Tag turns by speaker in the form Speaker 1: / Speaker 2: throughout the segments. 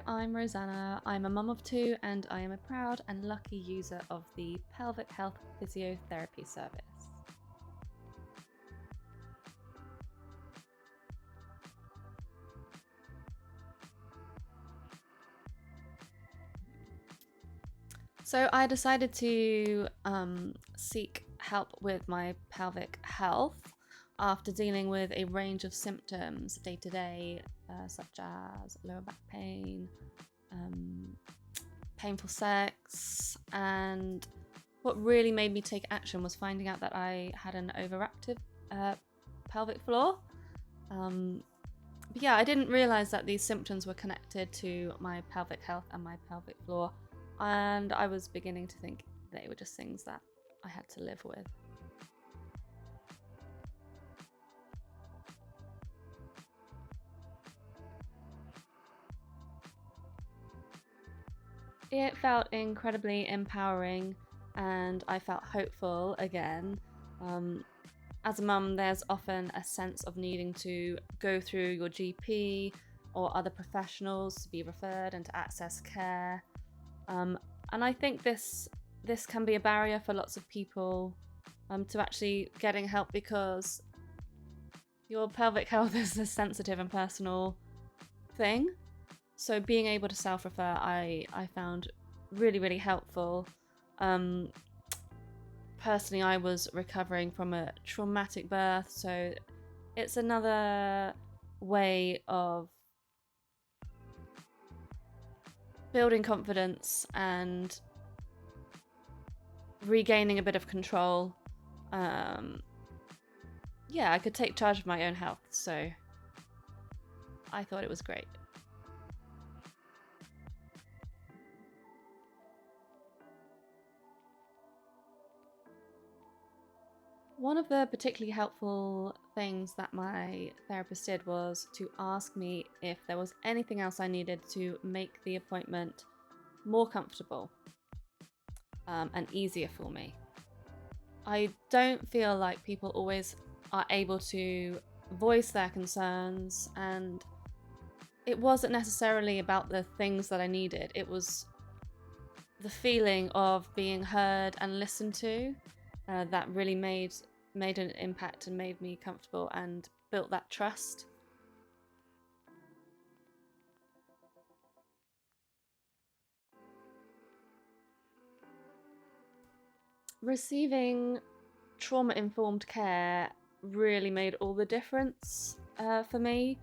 Speaker 1: I'm Rosanna. I'm a mum of two and I am a proud and lucky user of the Pelvic Health Physiotherapy service. So I decided to seek help with my pelvic health after dealing with a range of symptoms day to day, such as lower back pain, painful sex, and what really made me take action was finding out that I had an overactive pelvic floor. But yeah, I didn't realize that these symptoms were connected to my pelvic health and my pelvic floor, and I was beginning to think they were just things that I had to live with. It felt incredibly empowering and I felt hopeful again. As a mum, there's often a sense of needing to go through your GP or other professionals to be referred and to access care. And I think this can be a barrier for lots of people to actually getting help, because your pelvic health is a sensitive and personal thing. So being able to self-refer, I found really, really helpful. Personally, I was recovering from a traumatic birth, so it's another way of building confidence and regaining a bit of control. Yeah, I could take charge of my own health, so I thought it was great. One of the particularly helpful things that my therapist did was to ask me if there was anything else I needed to make the appointment more comfortable and easier for me. I don't feel like people always are able to voice their concerns, and it wasn't necessarily about the things that I needed. It was the feeling of being heard and listened to that really made an impact and made me comfortable and built that trust. Receiving trauma-informed care really made all the difference for me.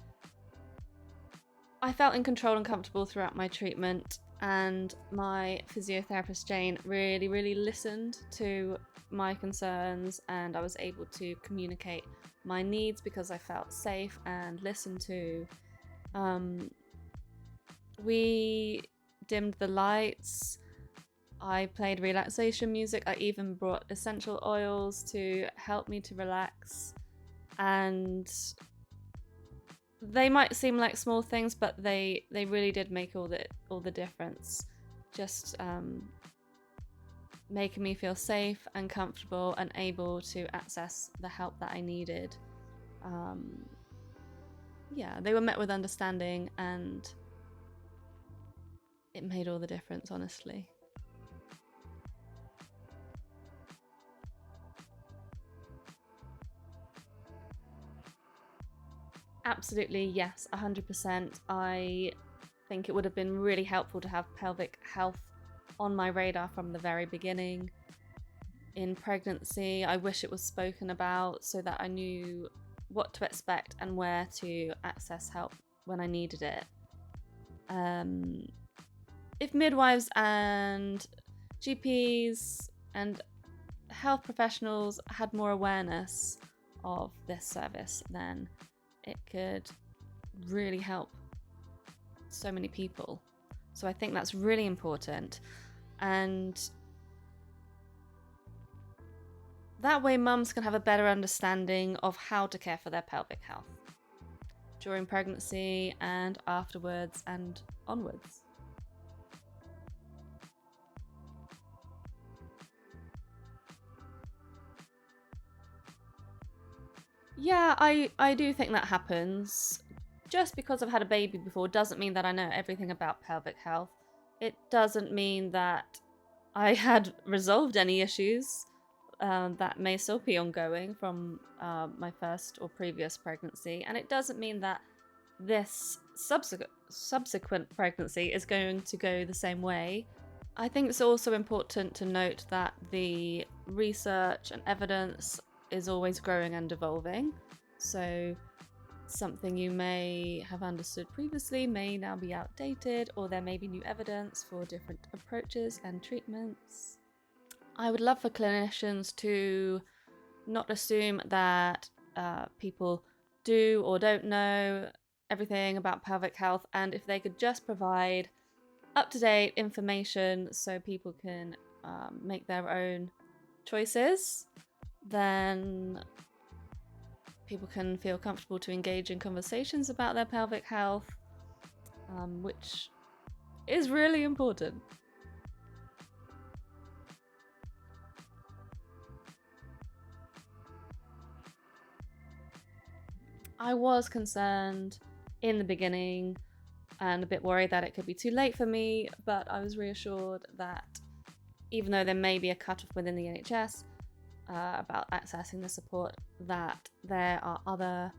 Speaker 1: I felt in control and comfortable throughout my treatment, and my physiotherapist Jane really, really listened to my concerns, and I was able to communicate my needs because I felt safe and listened to. We dimmed the lights. I played relaxation music. I even brought essential oils to help me to relax. And they might seem like small things, but they really did make all the difference. Just making me feel safe and comfortable and able to access the help that I needed. Yeah, they were met with understanding, and it made all the difference, honestly. Absolutely, yes, 100%. I think it would have been really helpful to have pelvic health on my radar from the very beginning. In pregnancy, I wish it was spoken about so that I knew what to expect and where to access help when I needed it. If midwives and GPs and health professionals had more awareness of this service, then it could really help so many people. So I think that's really important, and that way mums can have a better understanding of how to care for their pelvic health during pregnancy and afterwards and onwards. Yeah, I do think that happens. just because I've had a baby before doesn't mean that I know everything about pelvic health. It doesn't mean that I had resolved any issues that may still be ongoing from my first or previous pregnancy. And it doesn't mean that this subsequent pregnancy is going to go the same way. I think it's also important to note that the research and evidence is always growing and evolving. So something you may have understood previously may now be outdated, or there may be new evidence for different approaches and treatments. I would love for clinicians to not assume that people do or don't know everything about pelvic health, and if they could just provide up-to-date information so people can make their own choices, then people can feel comfortable to engage in conversations about their pelvic health, which is really important. I was concerned in the beginning and a bit worried that it could be too late for me, but I was reassured that even though there may be a cutoff within the NHS about accessing the support, that there are other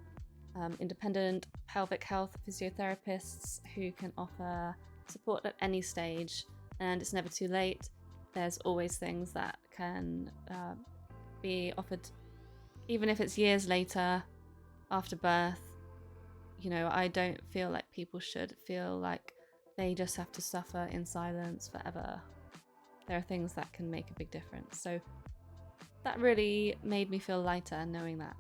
Speaker 1: independent pelvic health physiotherapists who can offer support at any stage, and it's never too late. There's always things that can be offered, even if it's years later after birth. You know, I don't feel like people should feel like they just have to suffer in silence forever. There are things that can make a big difference. So that really made me feel lighter knowing that.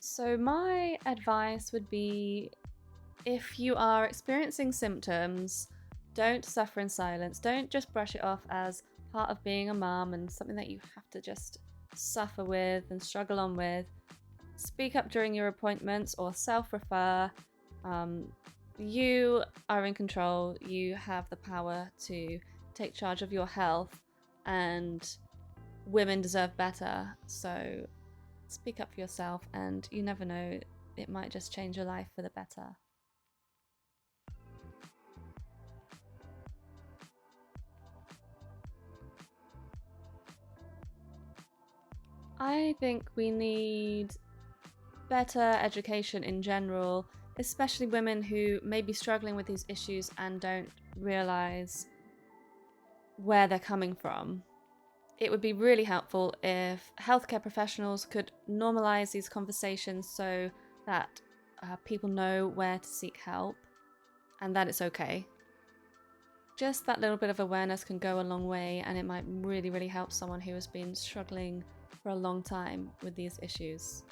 Speaker 1: So my advice would be, if you are experiencing symptoms, don't suffer in silence. Don't just brush it off as part of being a mum and something that you have to just suffer with and struggle on with. Speak up during your appointments or self-refer. You are in control. You have the power to take charge of your health, and women deserve better. So speak up for yourself, and you never know, it might just change your life for the better. I think we need better education in general, especially women who may be struggling with these issues and don't realise where they're coming from. It would be really helpful if healthcare professionals could normalise these conversations so that people know where to seek help and that it's okay. Just that little bit of awareness can go a long way, and it might really, really help someone who has been struggling for a long time with these issues.